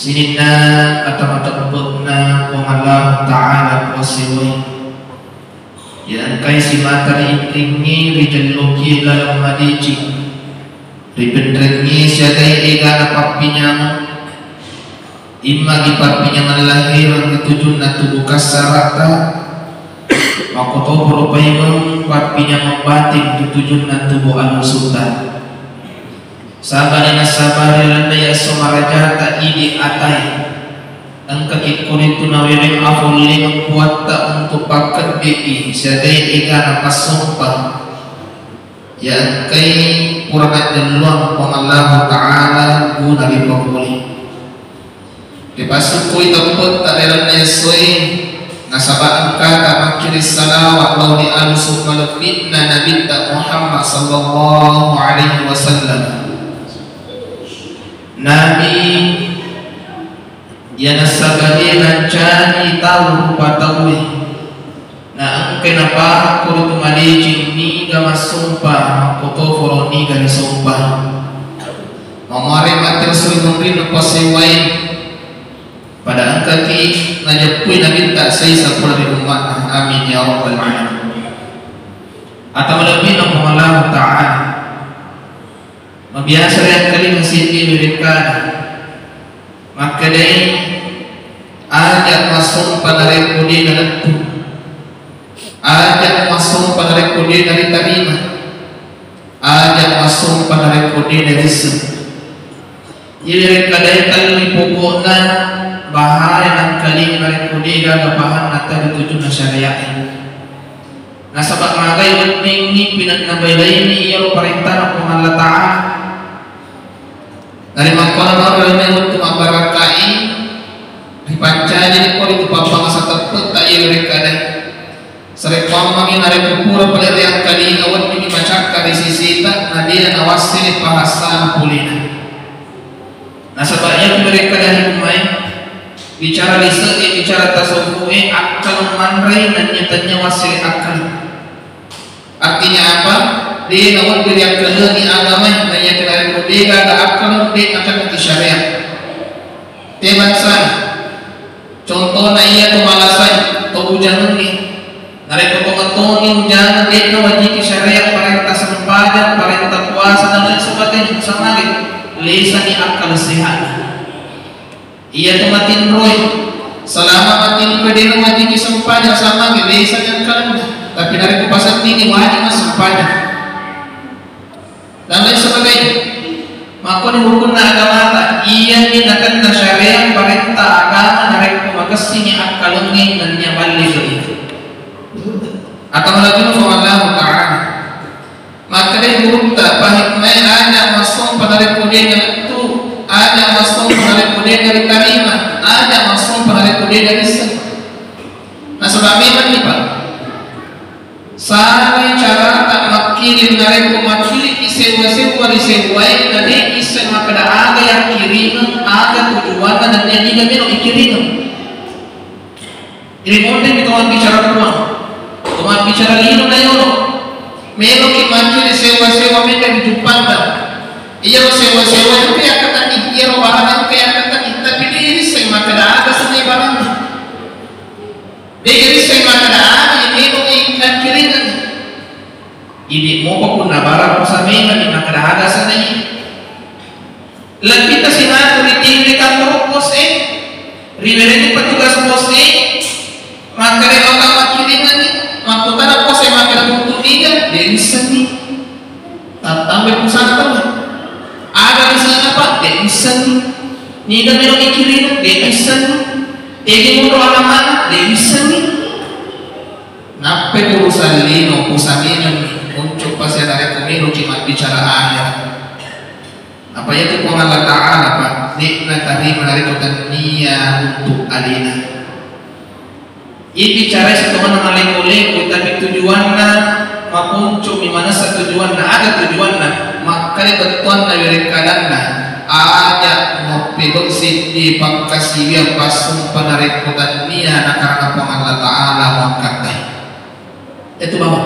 sinina atau Allah Ta'ala posiwai yang kai si matari ikringi rijalloki dalam madici ribendrengi siadai ega papinya imma gipapinya lahir ketujun na tubuh kasarata makoto berupaimang papinya membatin ketujun na tubuh anusutan sabarina sabarina ya somarajata idi atai angka kikuni tunawiri afuli membuat untuk paket bi siadai ega napas sumpah ya kai purakat jeluang Allah Ta'ala guna dipakuli dipasukui tempat tak dalam nesoi nasabaan kata makiri salawat lau di alusuk malukidna Nabi Muhammad sallallahu alaihi wasallam Nabi yang nasabadi nancani tahu patawi na angke napa kudu tumadiji ni gama sumpah koto foroni gani sumpah mamare mater sulimuri napa sewai pada angka ki najapui nabi tak sai sapula di umat amin ya rabbal alamin atau lebih nama Allah Ta'ala mabiasa yang kali masih mereka maka dari ajak masuk pada rekodi dan ajak masuk pada rekodi dari terima ajak masuk pada rekodi dari sem jadi kadang kali pokoknya bahaya dan kali rekodi dan bahan nata dituju na syariat nah sebab magai penting ni pinat nabai lain ia perintah Allah Ta'ala dari makna baru untuk membarakai dipancani di kau itu papa masa tepat tak ia mereka dah serempang mami nari kupura pada yang kali awat ini macam kali sisi tak nadia nawasi bahasa pulina nah sebabnya mereka dari pemain bicara lisan bicara tasawuf akal manrai dan nyatanya wasil akal artinya apa dia nawat diri yang kena di agama yang kenal dia ada akal dia akan di syariat tebatsan contohnya ia kemalasan atau hujan ni nari potong-potong ni hujan dia wajib syariat perintah sempadan perintah puasa dan lain sebagainya sama lagi lisan ni akal sehat ia tu matin roy selama matin pedena wajib sempadan sama lagi lisan yang akal tapi dari kupasan tinggi wajib sempadan dan lain sebagainya maka ni hukum na agama ia ni akan na syariat perintah agama dari kumakasini akal ni dan yang balik itu atau lagi Allah Ta'ala maka dia berunta pahit mai ada masuk pada rekodi itu ada masuk pada rekodi dari terima ada masuk pada rekodi dari sen nah sebab memang ni Pak sampai cara tak makirim nareko makili isewa-sewa disewai tadi isen maka ada yang kirim ada tujuan dan yang juga mino ikirim jadi mungkin kita bicara ruang teman bicara lino na yono melo ki makili sewa-sewa mereka di depan iya sewa-sewa itu kayak kata iya bahan kayak kata tapi dia isen maka ada seni barang dia isen maka ada ini ikan kiringan ini mau pun nabara pusamena di maka ada sana lebih kita sinatu di tinggi kantor pos ribere petugas pos maka dia bakal kiringan makutan pos maka untuk dia dari seni tambah pusat ada di sana Pak dari seni ni dah melo kiringan dari seni ini mau anak-anak dari seni nape urusan lino pusamena muncul pas yang ada pemilu cuma bicara akhir apa itu Allah Ta'ala Pak nikmat tadi menarik dunia untuk alina ini bicara setelah nama oleh tapi tujuannya maupun cuma mana tujuannya ada tujuannya maka betuan dari kadangnya ada ngopi sidi pakasi yang pasung penarik dunia karena Allah Ta'ala mengkatai itu bawah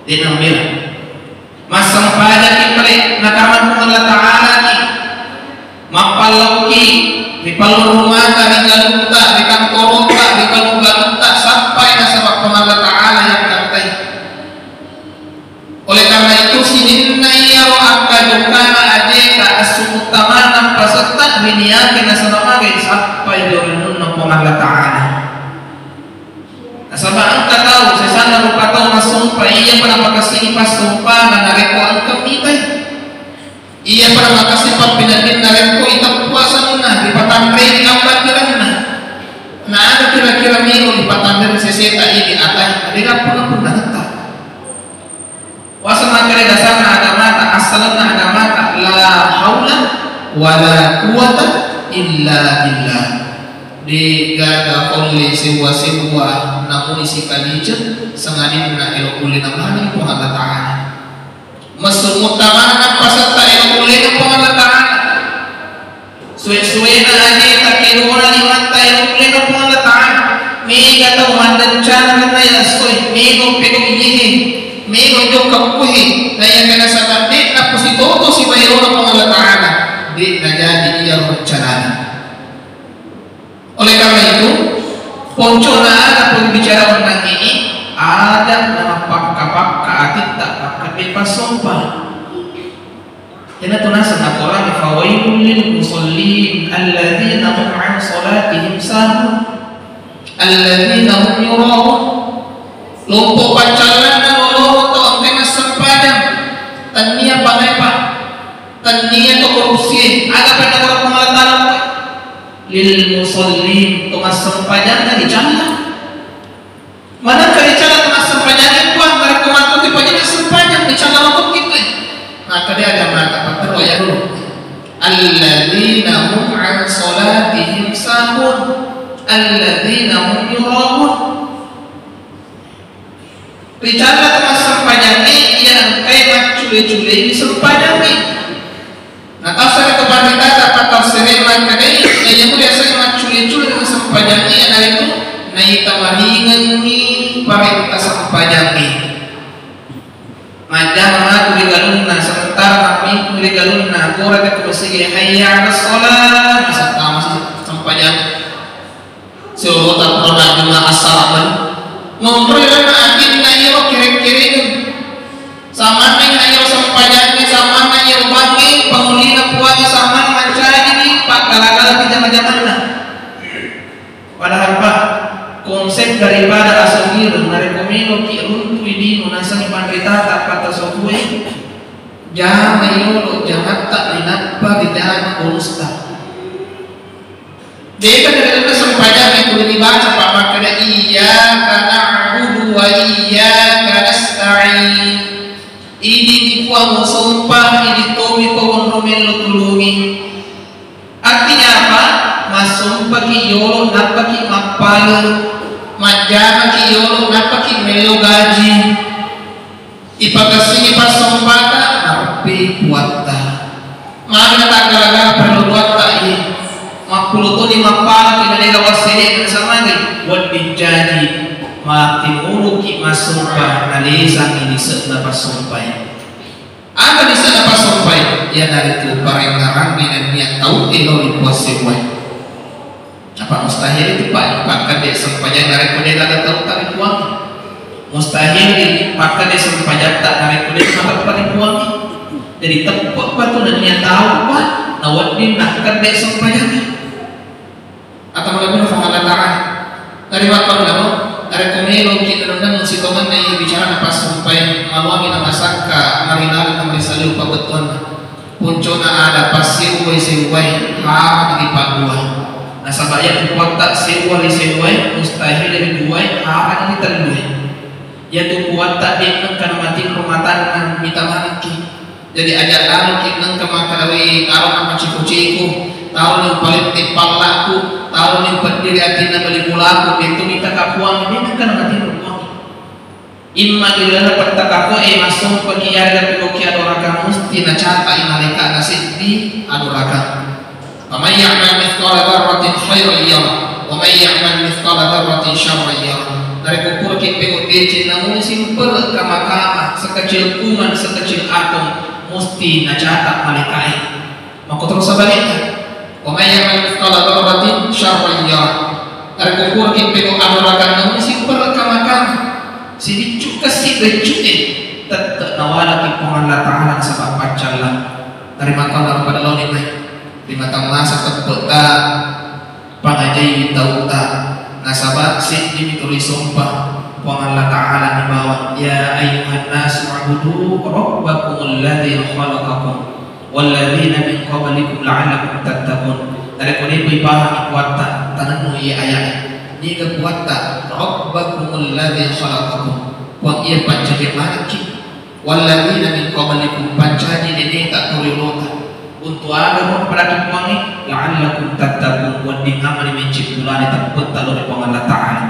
dia nama bilang masa pada kita nakaman Allah Ta'ala ni mapalauki palurumata, di galunta, di kantorota, di galunta sampai na sa Allah Ta'ala yang kantai. Oleh karena itu sininna yaro akadukana adeka asumutamana pasata biniyakin na sa namagay sampai doon ng Allah Ta'ala. Nasabaan ka tao, sa sana rupa tao masumpa, iya pa na makasipas sumpa na nareko ang kamitay. Iya pa na makasipas pinagin nareko, itapuasan mo na, ipatambre ang bandiran na. Na ano kira-kira miro, ipatambre sa seta ini atay, adiga po na po nagta. Wasa mga dasar na agamata, asalan na agamata, la hawla, wala quwata, illa billah. Di gaga oleh sewa-sewa namun isi kalijan senganin na ilokuli na mahal po Allah Ta'ala masumutaman na pasata ilokuli na po Allah Ta'ala suwe-suwe na adi takiruwa limanta ilokuli na po Allah Ta'ala may gataw mandan tiyan na yasoy may gopego iyihi may gojo kapuhi na yan na sa bandit na positoto si Bayro na po Allah Ta'ala di na jadi iya rencana. Oleh karena itu, ponco na ada pembicara tentang ini ada nama pakka atit tak pakka bebas sumpah. Jadi tunasa nakola fawailul lil musallin alladzina hum an salatihim sahun alladzina hum yurahun. Lompo pacalan na lolo to ang kena sempadang tania pangepa tania to korupsi ada pada orang pengalaman lil musallin tumas sempajangan di jannah mana ka di jannah tumas sempajangan kuan mereka mantu di pajak sempajangan di jannah waktu kita maka dia ada mata patro ya dulu alladzina hum an salatihim sahun alladzina hum yurahun di jannah tumas sempajangan yang kayak cule-cule di sempajangan. Nah, tafsir kepada kita dapat tafsirin maknanya yang mulia saya maculi-culi dengan sempajannya yang itu naik tamaringan ni parita sempajannya majama kuli galunna sementara kami kuli galunna kora ke kusigi hayya ala sholat serta masih sempajang seluruh tak jumlah asalaman memberikan akin na iyo kiri-kiri sama neng ayo sempajangnya sama neng iyo bangi pengulina puanya sama mencari ini pak galak-galak di zaman-zaman nah. Padahal pak konsep daripada asal giru narekomeno ki runtu ini nunasang pandita tak kata sokue jangan yolo jangan tak dinapa di dalam urusta. Dia kan ada sempajang yang boleh dibaca pak makanya iyyaka na'budu wa iyyaka nasta'in. Ini dikuang sumpah ini tomi pawon romelo tulungi. Artinya apa? Masumpah ki yolo napa ki mapal, majama ki yolo napa ki melo gaji. Ipakasini pasumpata napi kuatta. Mana tak gara-gara perlu kuatta ini. Makuluto ni mapal kinanira wasini bersama ni wadin jadi. Mati muruki masumpah nalisang ini setelah pasumpai. Apa di sana pasumpai? Ya dari itu parengaran dan niat tahu ilmu puasewai. Apa mustahil itu pak? Pakai dia sempajang dari kuda tak tahu tak dibuang. Mustahil dipakai dia sempajang tak dari kuda maka tak dibuang. Jadi tempat batu dan niat tahu pak. Nawadin nak kerja sempajang. Atau melakukan pengalatan dari waktu lalu. Ada komelo kita nonton musikongan na yung bicara na pasumpay maluami na masaka marinal na marisali upa beton punco na ada pasiway siway ha di pagbuhay nasa bayan kuwata siway siway mustahil dari buhay ha di terbuhay yaitu kuwata di nang kanamating rumatan ng mitamaniki jadi ajar lalu kita kemakalawi taruh nama ciku-ciku taruh yang paling tipal laku taruh yang berdiri atin na balikulaku itu kita kapuang ini kan natin ruang imma ilana pertakapo masuk pagiyarga piloki adoraka musti na chata imalika na siddi adoraka وَمَنْ يَعْمَلْ مِثْقَالَ ذَرَّةٍ خَيْرًا يَرَهُ وَمَنْ يَعْمَلْ مِثْقَالَ ذَرَّةٍ شَرًّا يَرَهُ. Dari kukur kita kecil namun simpel kama-kama sekecil kuman sekecil atom mesti nacatat malaikat. Maka terus sebaliknya Wa may ya'mal mithqala dzarratin syarran yarah. Ari kukur kimpeno adorakan namun si perkamakan si dicuk kasih becune tetap nawala kipungan Allah Ta'ala sebab pacalan dari makan dalam pada lawan ini di mata masa tepeta pangajai tauta nasabak si dimituli sumpah puang Allah Ta'ala di bawah ya ayyuhan nas wa'budu rabbakumul ladzi khalaqakum walladzina min qablikum la'allakum tattaqun. Dari kuni ibadah kuata tananu iya ayat ni ke kuata rabbakumul ladzi khalaqakum wa iya pancake maliki walladzina min qablikum pancaji dene tak turunota untuk ada pun pada kipuangi la'allakum tattaqun wa di amal mencipulani tempat talur Allah Ta'ala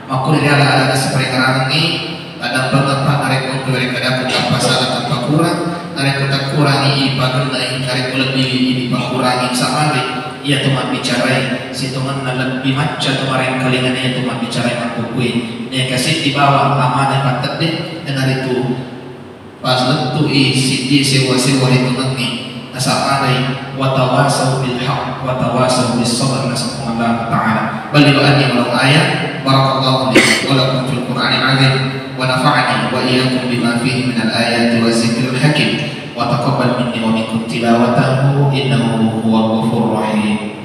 makul dia ada seperti orang ini ada pengapak arek untuk mereka dapat tanpa salah tanpa kurang arek tak kurangi ibadah lain arek lebih ini kurangi samari ia tuh bicarai si tuhan lebih macam tuh orang kalingan ia tuh bicarai aku kui dia kasih di bawah amanah patut deh dengan itu pas lentu si di sewa itu nanti asal arai watawasau bil haq watawasau bis sabr nasab Allah Ta'ala balik ani walau ayat barakallahu li wa lakum fil qur'anil azim wa nafa'ani wa iyyakum bima fihi min al ayati wa zikril hakim wa taqabbal minni wa minkum tilawatahu innahu huwal ghafurur rahim.